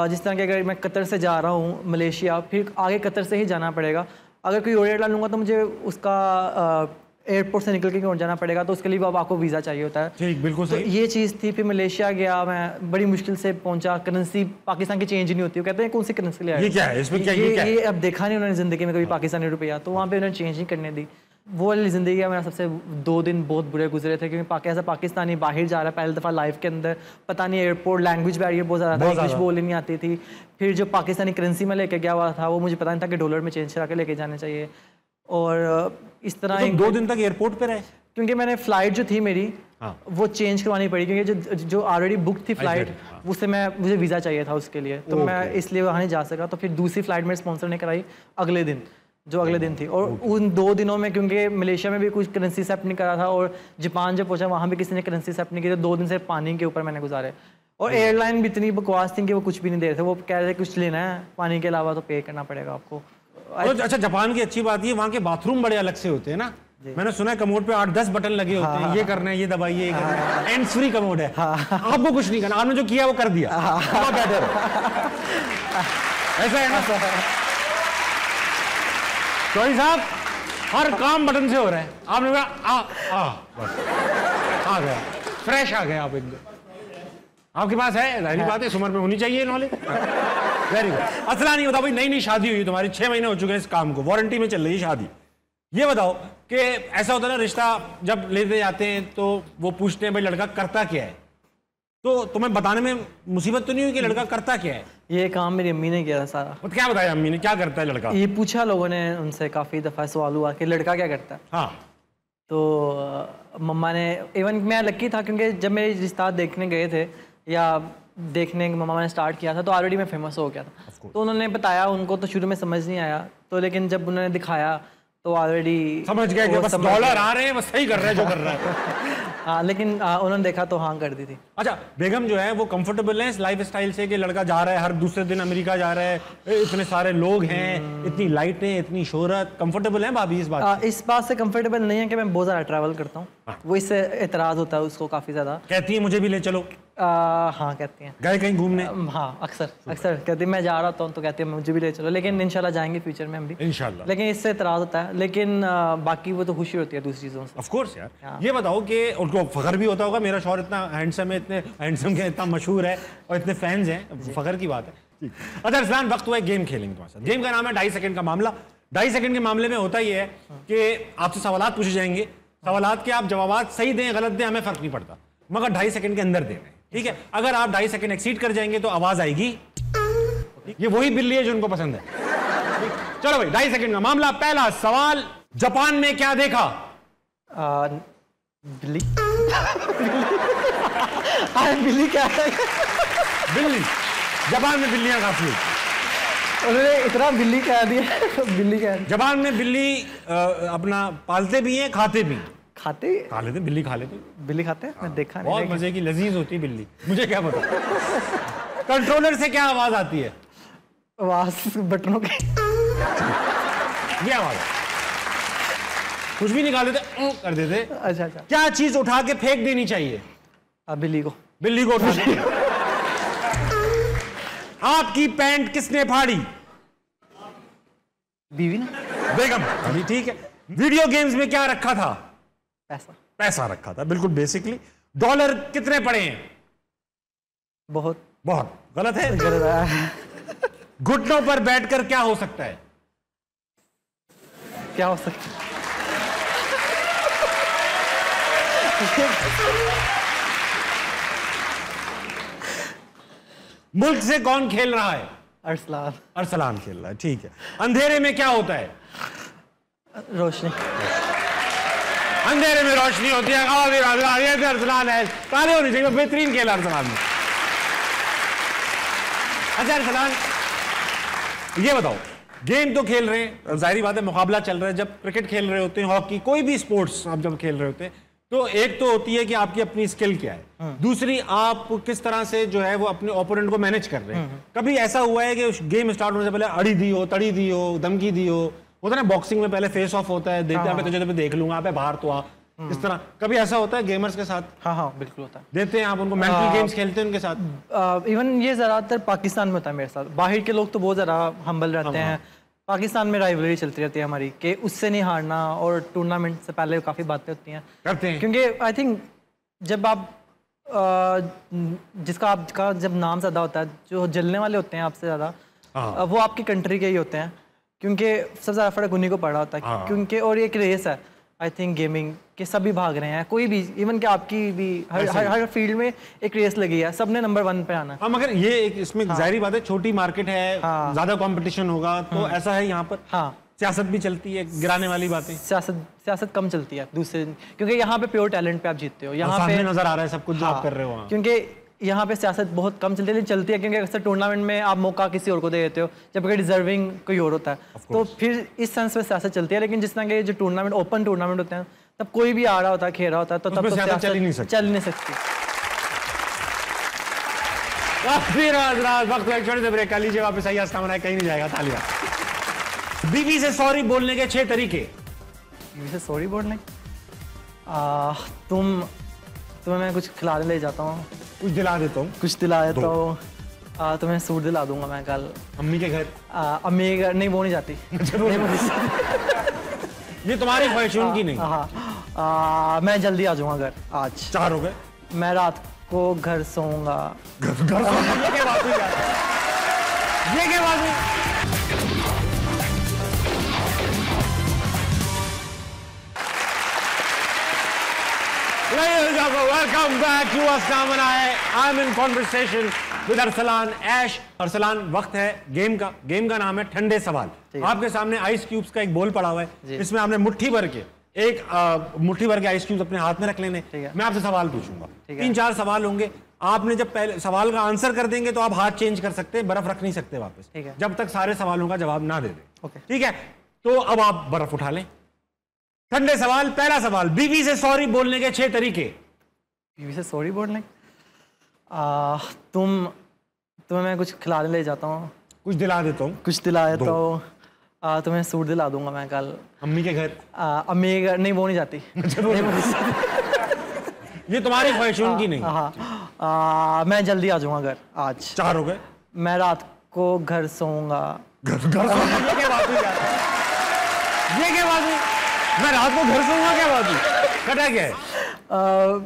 जिस तरह के अगर मैं कतर से जा रहा हूँ मलेशिया, फिर आगे कतर से ही जाना पड़ेगा। अगर कोई और एयरलाइन लूँगा तो मुझे उसका एयरपोर्ट से निकल के कहीं जाना पड़ेगा, तो उसके लिए अब आपको वीज़ा चाहिए होता है। ठीक, बिल्कुल सही। तो ये चीज़ थी। फिर मलेशिया गया मैं, बड़ी मुश्किल से पहुंचा। करेंसी पाकिस्तान की चेंज नहीं होती, वो कहते हैं कौन सी करेंसी ले आए, ये क्या है इसमें, क्या ये अब देखा नहीं उन्होंने ज़िंदगी में कभी पाकिस्तानी रुपया, तो वहाँ पे उन्होंने चेंज नहीं करने दी। वो वाली ज़िंदगी का मेरा सबसे 2 दिन बहुत बुरे गुजरे थे, क्योंकि ऐसा पाकिस्तानी बाहर जा रहा है पहली दफ़ा लाइफ के अंदर, पता नहीं एयरपोर्ट लैंग्वेज बैरियर बहुत ज़्यादा था, इंग्लिश बोलनी नहीं आती थी। फिर जो पाकिस्तानी करेंसी में लेके गया हुआ था वो मुझे पता नहीं था कि डॉलर में चेंज करा के लेके जाने चाहिए। और इस तरह 2 दिन तक एयरपोर्ट पे रहे? क्योंकि मैंने फ़्लाइट जो थी मेरी वो चेंज करवानी पड़ी, क्योंकि जो ऑलरेडी बुक थी फ़्लाइट उससे मुझे वीज़ा चाहिए था उसके लिए, तो मैं इसलिए वहाँ नहीं जा सका। तो फिर दूसरी फ़्लाइट मेरे स्पॉन्सर ने कराई अगले दिन, जो अगले दिन थी। और उन 2 दिनों में क्योंकि मलेशिया में भी कुछ करेंसी एक्सेप्ट नहीं करा था और जापान जब पहुँचा वहाँ भी किसी ने करेंसी एक्सेप्ट नहीं की, तो 2 दिन से पानी के ऊपर मैंने गुजारे। और एयरलाइन भी इतनी बकवास थी कि वो कुछ भी नहीं दे रहे थे। वो कह रहे थे कुछ लेना है पानी के अलावा तो पे करना पड़ेगा आपको। अच्छा, जापान की अच्छी बात ये वहाँ के बाथरूम बड़े अलग से होते हैं ना? मैंने सुना है कमोड पे 8-10 बटन लगे होते हैं, ये करना है, ये दबाइए, ये करना है। हैंड्स फ्री कमोड है, आपको कुछ नहीं करना, आपने जो किया वो कर दिया, बेटर ऐसा है ना? चौधरी साहब हर काम बटन से हो रहा है, आपने कहा आ गया, फ्रेश आ गए आप एकदम। आपके पास है, जाहिर बात है इस उम्र में होनी चाहिए नॉलेज। Very good. असला नहीं होता भाई, नई शादी हुई तुम्हारी, 6 महीने हो चुके हैं इस काम को, वारंटी में चल रही है शादी। ये बताओ कि ऐसा होता है ना, रिश्ता जब लेते जाते हैं तो वो पूछते हैं भाई लड़का करता क्या है, तो तुम्हें बताने में मुसीबत तो नहीं हुई कि लड़का करता क्या है? ये काम मेरी अम्मी ने किया था सारा। तो क्या बताया अम्मी ने, क्या करता है लड़का? ये पूछा लोगों ने उनसे, काफ़ी दफ़ा सवाल हुआ कि लड़का क्या करता है। हाँ। तो मम्मा ने, इवन मैं लकी था क्योंकि जब मेरे रिश्ता देखने गए थे या देखने मम्मा ने स्टार्ट किया था तो ऑलरेडी मैं फेमस हो गया था। तो उन्होंने बताया, उनको तो शुरू में समझ नहीं आया, तो लेकिन जब उन्होंने दिखाया तो ऑलरेडी समझ गए कि बस डॉलर आ रहे हैं, बस सही कर रहे हैं जो कर रहा है। हाँ, लेकिन उन्होंने देखा तो हाँ कर दी थी। अच्छा, बेगम जो है वो कंफर्टेबल है इस लाइफ स्टाइल से कि लड़का जा रहा है हर दूसरे दिन अमेरिका जा रहा है, इतने सारे लोग हैं, इतनी लाइटें, इतनी शोहरत, कंफर्टेबल है भाभी इस बात? इस बात से कंफर्टेबल नहीं है कि मैं बहुत ज़्यादा ट्रैवल करता हूँ। वो इससे एतराज़ होता है उसको काफ़ी ज़्यादा। कहती है मुझे भी ले चलो? हाँ कहती हैं। गए कहीं घूमने? हाँ अक्सर कहती है मैं जा रहा था तो कहती है मुझे भी ले चलो, लेकिन इंशाल्लाह जाएंगे फ्यूचर में हम भी इंशाल्लाह। लेकिन इससे एतराज़ होता है, लेकिन बाकी वो तो खुशी होती है दूसरी चीज़ों से। ऑफ कोर्स यार। ये बताओ कि उनको फखर भी होता होगा मेरा शौहर इतना हैंडसम है, इतने हैंडसम के इतना मशहूर है और इतने फैंस हैं, फखर की बात है। अच्छा अरसलान, वक्त हुआ है गेम खेलेंगे तुम्हारे साथ। गेम का नाम है 2.5 सेकंड का मामला। 2.5 सेकंड के मामले में होता ये है कि आपसे सवालात पूछे जाएंगे, सवालात के आप जवाब सही दें गलत दें हमें फर्क नहीं पड़ता, मगर 2.5 सेकंड के अंदर देना है, ठीक है? अगर आप 2.5 सेकंड एक्सीड कर जाएंगे तो आवाज आएगी। ये वही बिल्ली है जो उनको पसंद है। चलो भाई 2.5 सेकंड का मामला। पहला सवाल, जापान में क्या देखा? बिल्ली। बिल्ली क्या है? बिल्ली। जापान में बिल्लियां काफी होती। उन्होंने इतना बिल्ली कह दिया। बिल्ली क्या है? जापान में बिल्ली अपना पालते भी हैं, खाते भी। खा लेते बिल्ली खा लेते। बिल्ली खाते हैं? मैं देखा नहीं। बहुत मजे की लजीज होती है बिल्ली, मुझे क्या पता। कंट्रोलर से क्या आवाज आती है? आवाज बटनों की। ये आवाज कुछ भी निकाल देते कर देते। अच्छा। क्या चीज उठा के फेंक देनी चाहिए? बिल्ली को। बिल्ली को उठा के। आपकी पैंट किसने फाड़ी? बीवी ने। बेगम। अभी ठीक है। वीडियो गेम्स में क्या रखा था? पैसा रखा था, बिल्कुल बेसिकली। डॉलर कितने पड़े हैं? बहुत। बहुत गलत है। घुटनों पर बैठकर क्या हो सकता है? क्या हो सकता है? मुल्क से कौन खेल रहा है? अरसलान। अरसलान खेल रहा है, ठीक है। अंधेरे में क्या होता है? रोशनी। अंधेरे में रोशनी होती है। अरसलान है, ताले होनी चाहिए, बेहतरीन खेला अरसलान ने। अच्छा अरसलान, ये बताओ, गेम तो खेल रहे हैं, जाहिर बात है मुकाबला चल रहा है। जब क्रिकेट खेल रहे होते हैं, हॉकी, कोई भी स्पोर्ट्स आप जब खेल रहे होते हैं, तो एक तो होती है कि आपकी अपनी स्किल क्या है, दूसरी आप किस तरह से जो है वो अपने ओपोनेंट को मैनेज कर रहे हैं। कभी ऐसा हुआ है कि गेम स्टार्ट होने से पहले अड़ी दी हो, तड़ी दी हो, धमकी दी हो? होता है ना बॉक्सिंग में पहले फेस ऑफ होता है, देखते हैं तुझे देख लूंगा, आप बाहर तो आ, इस तरह कभी ऐसा होता है गेमर्स के साथ? हाँ बिल्कुल होता है। देते हैं आप उनको मेंटल गेम्स खेलते हैं उनके साथ? इवन ये ज़्यादातर पाकिस्तान में होता है मेरे साथ। बाहर के लोग तो बहुत ज़्यादा हम्बल रहते हैं। पाकिस्तान में राइवलरी चलती रहती है हमारी कि उससे नहीं हारना, और टूर्नामेंट से पहले काफ़ी बातें होती हैं करते हैं, क्योंकि आई थिंक जब आप जिसका आपका जब नाम ज़्यादा होता है, जो जलने वाले होते हैं आपसे ज़्यादा, वो आपकी कंट्री के ही होते हैं, क्योंकि सबसे ज़्यादा फर्क उन्हीं को पड़ रहा होता है। क्योंकि और ये एक रेस है आई थिंक गेमिंग के, सभी भाग रहे हैं, कोई भी, इवन कि आपकी भी हर फील्ड में एक रेस लगी है, सबने नंबर 1 पे आना। हाँ, मगर ये एक इसमें जाहिर बात है छोटी मार्केट है, ज्यादा कंपटीशन होगा, तो ऐसा है यहाँ पर। हाँ, सियासत भी चलती है, गिराने वाली बातें। सियासत कम चलती है दूसरे, क्योंकि यहाँ पे प्योर टैलेंट पे आप जीतते हो। यहाँ पे नजर आ रहा है सब कुछ जो आप कर रहे हो, क्योंकि यहाँ पे सियासत बहुत कम चलती है, लेकिन चलती है क्योंकि अक्सर टूर्नामेंट में आप मौका किसी और को दे देते हो, जबकि डिजर्विंग कोई और होता है, तो फिर इस सेंस में सियासत चलती है। लेकिन जिस तरह के जो टूर्नामेंट, ओपन टूर्नामेंट होते हैं, तब कोई भी आ रहा होता है, खेल रहा होता है, तो तब तो सियासत चल ही नहीं सकती। वक्त छोटे से ब्रेक कर लीजिए, वापस आइए, हंसना मनाए कहीं नहीं जाएगा, तालियां। बीवी से सॉरी बोलने के 6 तरीके। बीवी से सॉरी बोलने, तुम्हें मैं कुछ खिलाने ले जाता हूँ, कुछ दिला देता हूँ, कुछ दिला देता हूँ, तुम्हें सूट दिला दूंगा मैं कल अम्मी के घर। अम्मी के घर नहीं, वो नहीं जाती। ये तुम्हारी ख्वाहिश उनकी नहीं। मैं जल्दी आ जाऊंगा घर आज। 4 हो गए। मैं रात को घर सोऊंगा। ये क्या बात हुई यार? ये क्या बात हुई? Welcome back to Husna Manaye. I'm in conversation with Arsalan ऐश। अरसलान, वक्त है गेम का। गेम का नाम है ठंडे सवाल। आपके सामने आइस क्यूब्स का एक बोल पड़ा हुआ है, इसमें आपने मुट्ठी भर के आइस क्यूब्स अपने हाथ में रख लेने। मैं आपसे सवाल पूछूंगा, 3-4 सवाल होंगे। आपने जब पहले सवाल का आंसर कर देंगे तो आप हाथ चेंज कर सकते हैं, बर्फ रख नहीं सकते वापस, जब तक सारे सवालों का जवाब ना दे दे। ठीक है, तो अब आप बर्फ उठा लें। ठंडे सवाल, पहला सवाल, बीवी से सॉरी बोलने के 6 तरीके। बीवी से सॉरी बोलने, तुम्हें मैं कुछ खिलाने ले जाता हूँ, कुछ दिला देता हूँ, कुछ दिला देता हूँ, तुम्हें सूट दिला दूंगा मैं कल अम्मी के घर। अम्मी के घर नहीं, वो नहीं जाती। ये तुम्हारी ख्वाहिश उनकी नहीं। मैं जल्दी आ जाऊंगा घर आज। 4 हो गए। मैं रात को घर सोऊंगा। ये क्या बात हुई यार? ये क्या बात हुई? मैं रात को घर सोऊंगा, क्या बात हुई? कटा क्या है?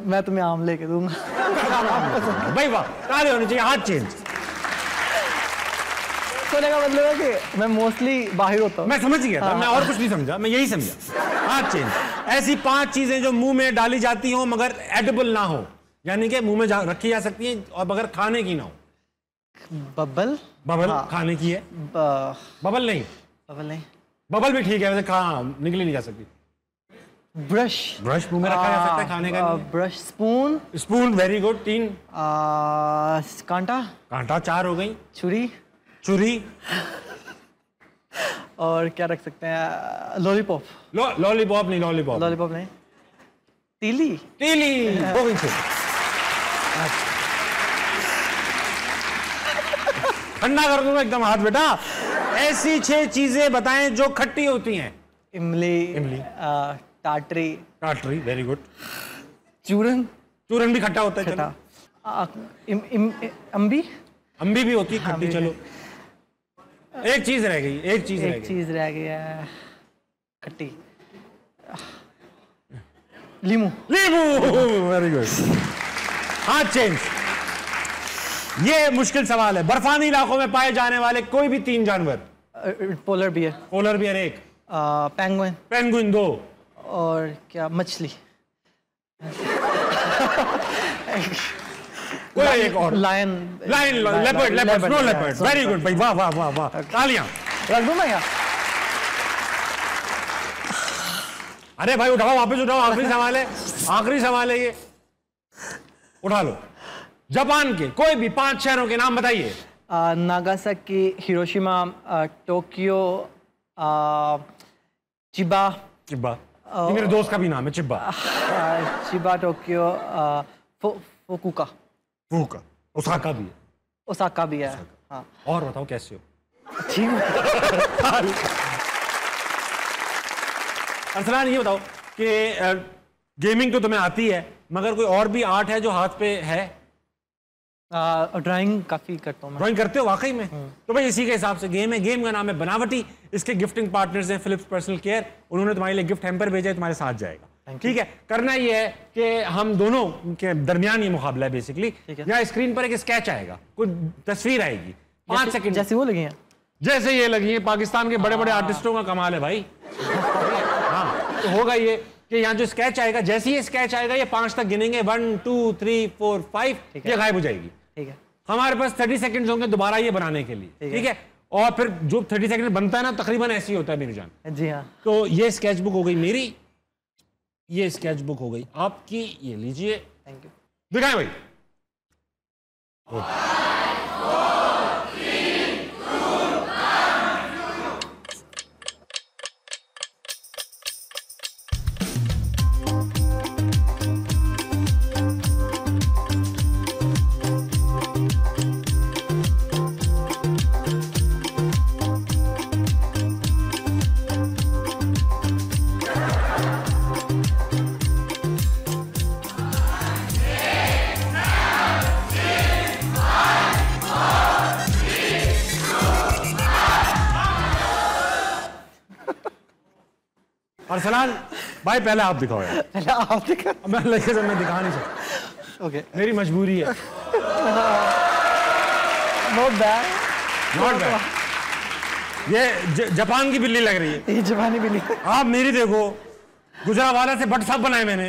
मैं तुम्हें आम लेके दूंगा। भाई वाह, ताली होनी चाहिए, हाथ चेंज। सोने का मतलब है कि मैं मोस्टली बाहर होता हूँ। मैं समझ गया था, मैं और कुछ नहीं समझा, मैं यही समझा। हाथ चेंज। ऐसी 5 चीजें जो मुंह में डाली जाती हो मगर एडिबल ना हो, यानी कि मुंह में रखी जा सकती है और मगर खाने की ना हो। बबल खाने की है। बबल नहीं, बबल भी ठीक है, वैसे निकली नहीं जा सकती। ब्रश मुंह में रखा जा सकता है, खाने का नहीं। ब्रश। Spoon, very good. 3। कांटा 4 हो गई। छुरी। और क्या रख सकते हैं? लॉलीपॉप नहीं। तीली। ठंडा कर दूंगा एकदम हाथ बेटा। ऐसी 6 चीजें बताएं जो खट्टी होती हैं। इमली। टाटरी, वेरी गुड। चूरन भी खट्टा होता है। अम्बी भी होती है खट्टी। चलो, एक चीज रह गई है खट्टी। लीमू, वेरी गुड। हाथ चेंज। ये मुश्किल सवाल है। बर्फानी इलाकों में पाए जाने वाले कोई भी 3 जानवर। Polar bear. Polar bear 1, penguin. Penguin 2, और क्या मछली। कोई एक और। Lion. Lion, leopard, leopard, snow leopard. Very good भाई, वाह वाह वाह वाह, तालियां। रख दूं मैं क्या? अरे भाई उठाओ, वापस उठाओ, आखिरी सवाल है, आखिरी सवाल है ये, उठा लो। जापान के कोई भी 5 शहरों के नाम बताइए। Nagasaki, Hiroshima, Tokyo, Chiba. Chibba, ये मेरे दोस्त का भी नाम है Chibba. Chiba, Tokyo, Fukuoka. Fukuoka, Osaka भी है। ओसाका भी है। हाँ। और बताओ कैसे हो? ठीक है। अरसलान ये बताओ कि गेमिंग तो तुम्हें आती है, मगर कोई और भी आर्ट है जो हाथ पे है? ड्राइंग काफ़ी करता हूँ मैं। ड्राइंग करते हो वाकई में? तो भाई इसी के हिसाब से गेम है। गेम का नाम है बनावटी। इसके गिफ्टिंग पार्टनर्स हैं फिलिप्स पर्सनल केयर। उन्होंने तुम्हारे लिए गिफ्ट हैम्पर भेजा है, तुम्हारे साथ जाएगा। ठीक है, करना ये है कि हम दोनों के दरमियान ये मुकाबला है बेसिकली। यहाँ स्क्रीन पर एक स्केच आएगा, कोई तस्वीर आएगी, 5 सेकंड जैसे वो लगी है, जैसे ये लगी है। पाकिस्तान के बड़े बड़े आर्टिस्टों का कमाल है भाई। हाँ, तो होगा ये कि यहाँ जो स्केच आएगा, जैसे ही स्केच आएगा ये 5 तक गिनेंगे, 1 2 3 4 5, ये गायब हो जाएगी। ठीक है, हमारे पास 30 सेकंड्स होंगे दोबारा ये बनाने के लिए। ठीक है, और फिर जो 30 सेकंड बनता है ना, तकरीबन ऐसे ही होता है मेरी जान। जी हाँ। तो ये स्केच बुक हो गई मेरी, ये स्केच बुक हो गई आपकी, ये लीजिए। Thank you. दिखाएं भाई। अरसलान भाई पहले आप दिखाओ यार। पहले आप दिखा। मैं लगे तो मैं दिखा नहीं सकता। ओके, मेरी मजबूरी है। Not bad, not bad. ये जापान की बिल्ली लग रही है। ये जापानी बिल्ली। आप मेरी देखो, गुजरावाला से बट साहब बनाए मैंने।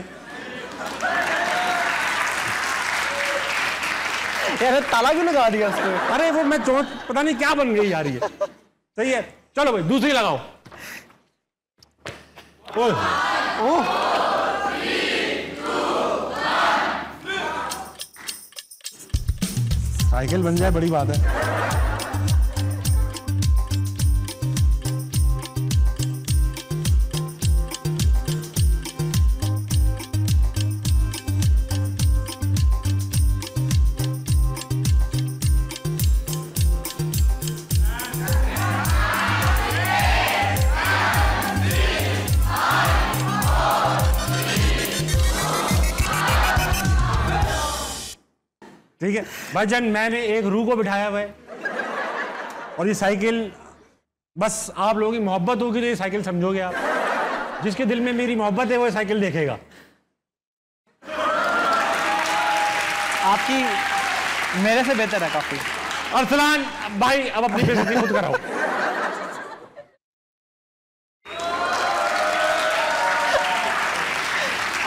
यार ताला क्यों लगा दिया उसको? अरे वो मैं चोट पता नहीं क्या बन गई यार ये। सही है, चलो भाई दूसरी लगाओ। ओह, साइकिल बन जाए बड़ी बात है। ठीक है भाईजान, मैंने एक रूह को बिठाया हुआ है और ये साइकिल, बस आप लोगों की मोहब्बत होगी तो ये साइकिल समझोगे आप। जिसके दिल में मेरी मोहब्बत है वो साइकिल देखेगा। आपकी मेरे से बेहतर है काफी। अरसलान भाई अब अपनी बेइज्जती खुद कराओ।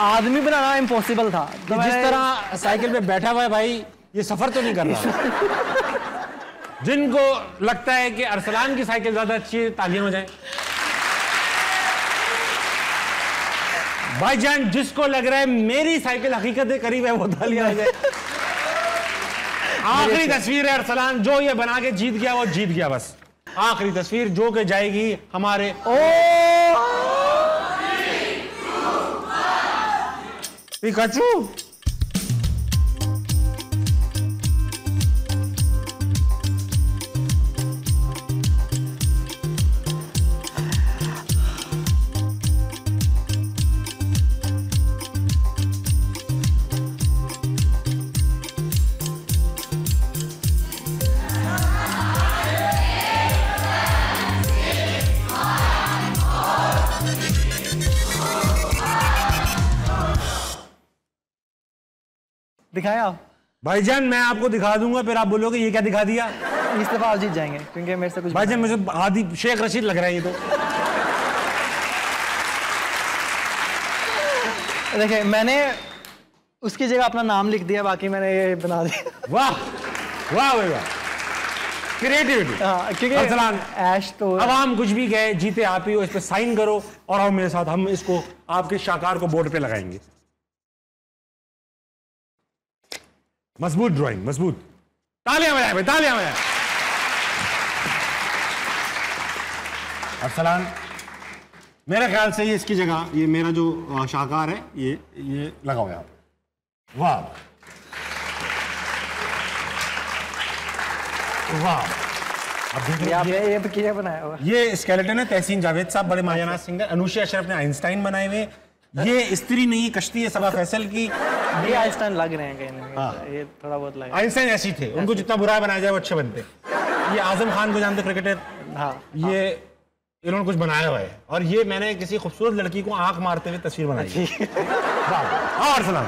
आदमी बनाना इम्पॉसिबल था। तो जिस तरह साइकिल पे बैठा हुआ है भाई, ये सफर तो नहीं कर रहा। जिनको लगता है कि अरसलान की साइकिल ज्यादा अच्छी है, तालियां हो जाए। भाईजान जिसको लग रहा है मेरी साइकिल हकीकत के करीब है, वो तालियां हो जाए। आखिरी तस्वीर है अरसलान, जो ये बना के जीत गया वो जीत गया। बस आखिरी तस्वीर जो के जाएगी हमारे पिकाचू। दिखाया आप? भाईजान मैं आपको दिखा दूंगा, फिर आप बोलोगे ये क्या दिखा दिया। इस दफा आप जीत जाएंगे क्योंकि मेरे से कुछ भाईजान मुझे आदि शेख रशीद लग रहा है ये तो। देखिए मैंने उसकी जगह अपना नाम लिख दिया, बाकी मैंने ये बना दिया। वाह वाह वाह, क्रिएटिविटी। क्योंकि अरसलान ऐश तो अवाम कुछ भी कहे, जीते आप ही हो, इस पे साइन करो और आओ मेरे साथ, हम इसको आपके शाकार को बोर्ड पे लगाएंगे। मजबूत ड्राइंग, मजबूत। तालियां बजाएं भाई, तालियां बजाएं। अरसलान मेरे ख्याल से ये इसकी जगह ये मेरा जो शाकार है ये लगाओ यहाँ पे। वाह वाह। अब देखिए ये बनाया हुआ, ये स्केलेटन है तहसीन जावेद साहब, बड़े मायानाज सिंगर। अनुषा अशरफ ने आइंस्टाइन बनाए हुए। ये स्त्री नहीं कश्ती है सबा फैसल की। ये आइंस्टाइन लग रहे हैं कहीं ना कहीं, ये थोड़ा बहुत लगा। आइंस्टाइन ऐसी थे, उनको जितना बुरा बनाया जाए वो अच्छे बनते। ये आजम खान को जानते क्रिकेटर, ये इन्होंने कुछ बनाया हुआ है। और ये मैंने किसी खूबसूरत लड़की को आंख मारते हुए तस्वीर बनाई। और सुना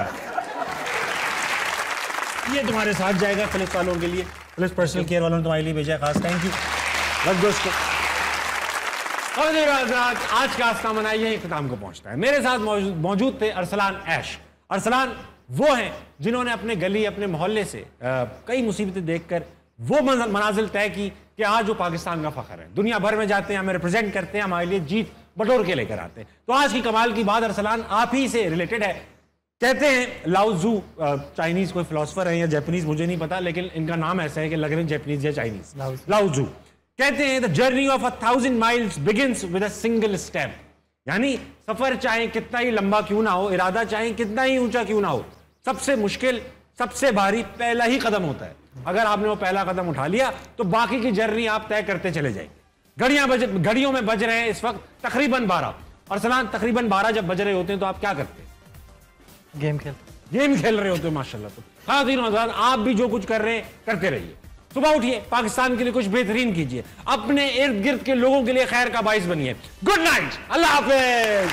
ये तुम्हारे साथ जाएगा फिलिप्स वालों के लिए, फिलिप्स पर्सनल केयर वालों ने तुम्हारे लिए भेजा खास, थैंक यू। आज का आस्था मना यही इख्तिताम को पहुंचता है। मेरे साथ मौजूद थे अरसलान ऐश। अरसलान वो हैं जिन्होंने अपने गली अपने मोहल्ले से कई मुसीबतें देखकर वो मनाजिल तय की कि आज वो पाकिस्तान का फख्र है। दुनिया भर में जाते हैं, हमें रिप्रेजेंट करते हैं, हमारे लिए जीत बटोर के लेकर आते हैं। तो आज की कमाल की बात अरसलान आप ही से रिलेटेड है। कहते हैं लाओ ज़ू, चाइनीज कोई फिलोसफर है या जापानीज मुझे नहीं पता, लेकिन इनका नाम ऐसा है कि लग रहे हैं जापानीज या चाइनीज। लाओ ज़ू कहते हैं the journey of 1000 miles begins with a single step. यानी सफर चाहे कितना ही लंबा क्यों ना हो, इरादा चाहे कितना ही ऊंचा क्यों ना हो, सबसे मुश्किल सबसे भारी पहला ही कदम होता है। अगर आपने वो पहला कदम उठा लिया तो बाकी की जर्नी आप तय करते चले जाएंगे। घड़ियों में बज रहे हैं इस वक्त तकरीबन 12। अरसलान तकरीबन 12 जब बज रहे होते हैं तो आप क्या करते हैं? गेम खेल रहे होते हो माशाल्लाह। तो खातिन हज़रात आप भी जो कुछ कर रहे हैं करते रहिए। सुबह उठिए, पाकिस्तान के लिए कुछ बेहतरीन कीजिए, अपने इर्द गिर्द के लोगों के लिए खैर का बाइस बनिए। गुड नाइट, अल्लाह हाफिज।